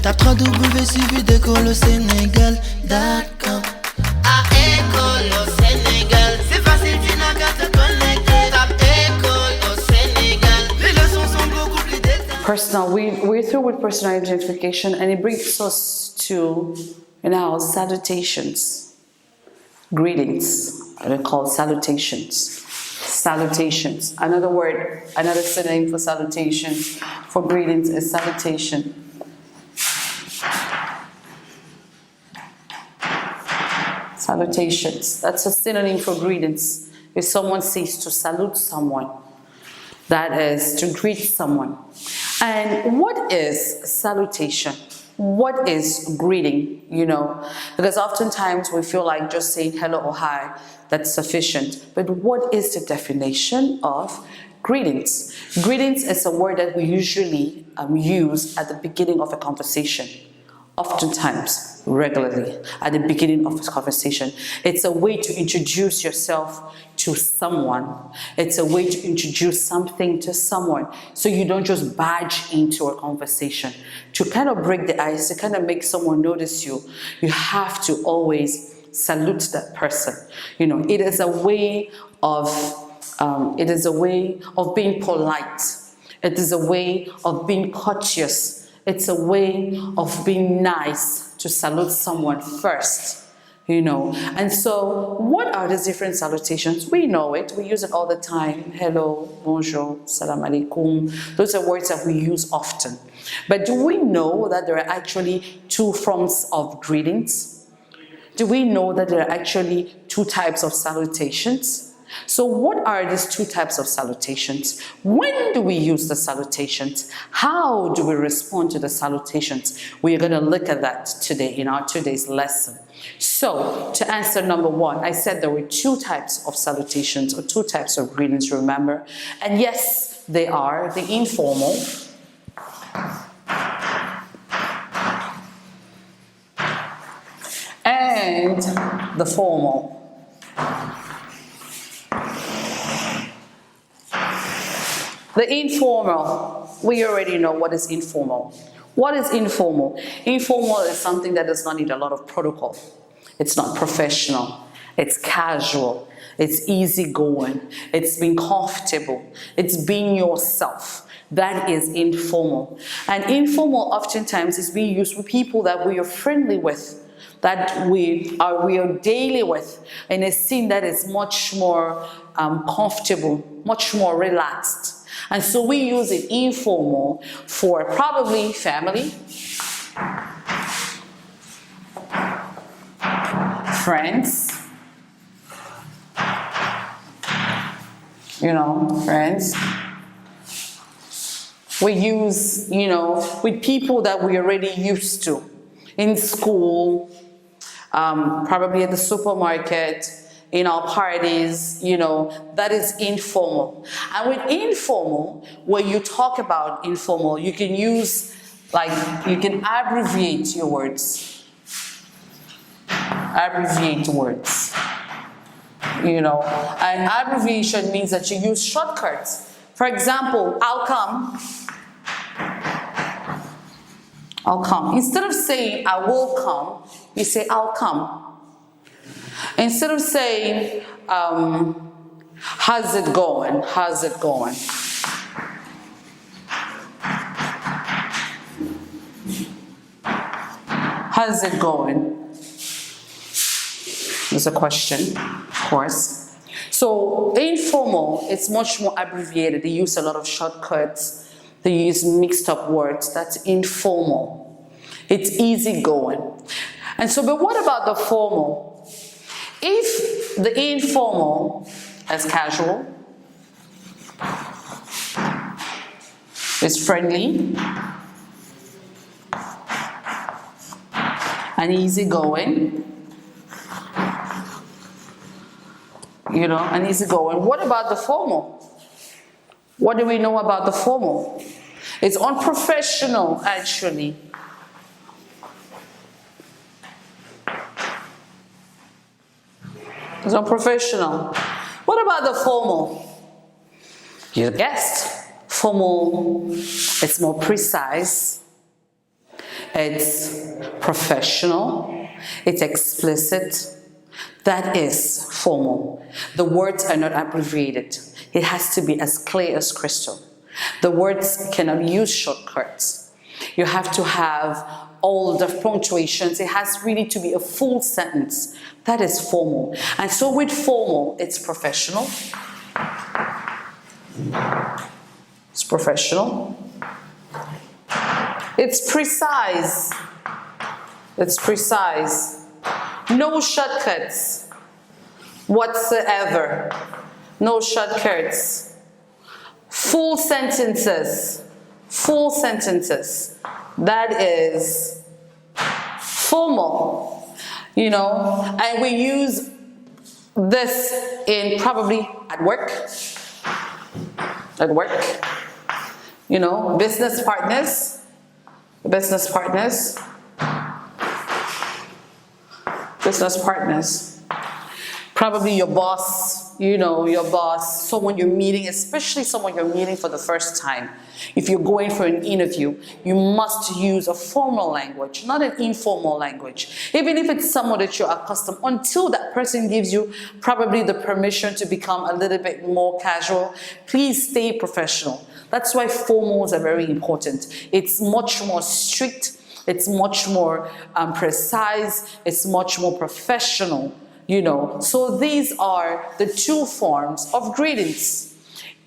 Tape 3W suivi d'école au Sénégal.com. À école au Sénégal, c'est facile, tu n'as qu'à te connecter. Tape école au Sénégal, les leçons sont beaucoup plus détaillées. Personal, we're through with personal identification, and it brings us to salutations, greetings. They're called salutations. Salutations. Another word, another synonym for salutation, for greetings is salutation. Salutations. That's a synonym for greetings. If someone says to salute someone, that is to greet someone. And what is salutation? What is greeting, Because oftentimes we feel like just saying hello or hi, that's sufficient. But what is the definition of greetings? Greetings is a word that we usually use at the beginning of a conversation. Oftentimes, regularly, at the beginning of a conversation. It's a way to introduce yourself to someone. It's a way to introduce something to someone. So you don't just barge into a conversation. To kind of break the ice, to kind of make someone notice you, you have to always salute that person. It is a way of being polite. It is a way of being courteous. It's a way of being nice to salute someone first, And so, what are the different salutations? We know it. We use it all the time. Hello, bonjour, salam alaikum. Those are words that we use often. But do we know that there are actually two forms of greetings? Do we know that there are actually two types of salutations? So what are these two types of salutations? When do we use the salutations? How do we respond to the salutations? We are going to look at that today in our today's lesson. So, to answer number one, I said there were two types of salutations or two types of greetings, remember? And yes, they are the informal and the formal. The informal, we already know what is informal. What is informal? Informal is something that does not need a lot of protocol. It's not professional. It's casual. It's easygoing. It's being comfortable. It's being yourself. That is informal. And informal oftentimes is being used with people that we are friendly with, that we are daily with, in a scene that is much more comfortable, much more relaxed. And so we use it informal for probably family, friends, friends. We use, with people that we already used to. In school, probably at the supermarket, in our parties, that is informal. And with informal, when you talk about informal, you can use, you can abbreviate your words. Abbreviate words. And abbreviation means that you use shortcuts. For example, I'll come. I'll come. Instead of saying I will come, you say I'll come. Instead of saying, how's it going? How's it going? How's it going? There's a question, of course. So informal, it's much more abbreviated. They use a lot of shortcuts. They use mixed up words. That's informal. It's easygoing. And so, but what about the formal? If the informal is casual, is friendly, and easygoing, and easygoing, what about the formal? What do we know about the formal? It's unprofessional, actually. It's unprofessional. What about the formal? You guessed. Formal, it's more precise. It's professional. It's explicit. That is formal. The words are not abbreviated. It has to be as clear as crystal. The words cannot use shortcuts. You have to have all the punctuations. It has really to be a full sentence. That is formal. And so with formal, it's professional. It's professional. It's precise. It's precise. No shortcuts whatsoever. No shortcuts. Full sentences. Full sentences. That is formal, you know, and we use this in probably at work, you know, business partners, business partners. Probably your boss, you know, your boss, someone you're meeting, especially someone you're meeting for the first time. If you're going for an interview, you must use a formal language, not an informal language. Even if it's someone that you're accustomed, until that person gives you probably the permission to become a little bit more casual, please stay professional. That's why formals are very important. It's much more strict. It's much more precise. It's much more professional. You know, so these are the two forms of greetings.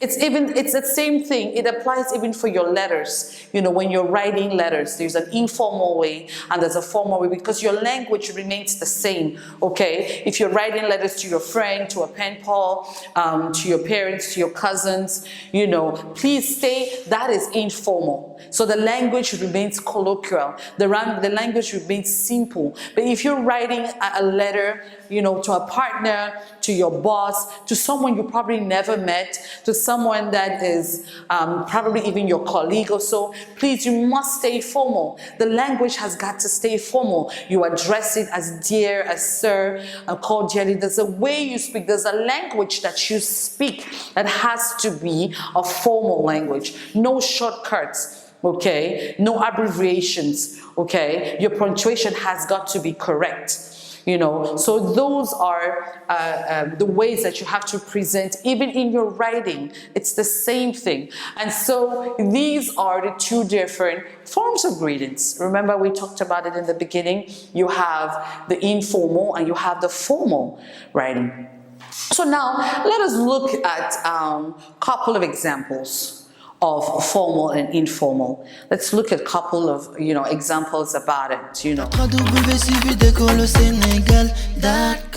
It's the same thing. It applies even for your letters. You know, when you're writing letters, there's an informal way and there's a formal way because your language remains the same, okay? If you're writing letters to your friend, to a pen pal, to your parents, to your cousins, you know, please stay, that is informal. So the language remains colloquial. The language remains simple. But if you're writing a letter, you know, to a partner, to your boss, to someone you probably never met, to someone that is probably even your colleague or so, please, you must stay formal. The language has got to stay formal. You address it as dear, as sir, cordially. There's a way you speak. There's a language that you speak that has to be a formal language. No shortcuts, okay? No abbreviations, okay? Your punctuation has got to be correct. You know, so those are the ways that you have to present, even in your writing. It's the same thing. And so these are the two different forms of greetings. Remember, we talked about it in the beginning. You have the informal and you have the formal writing. So now let us look at a couple of examples of formal and informal. Let's look at a couple of, you know, examples about it, you know. www.suividecolosenegal.com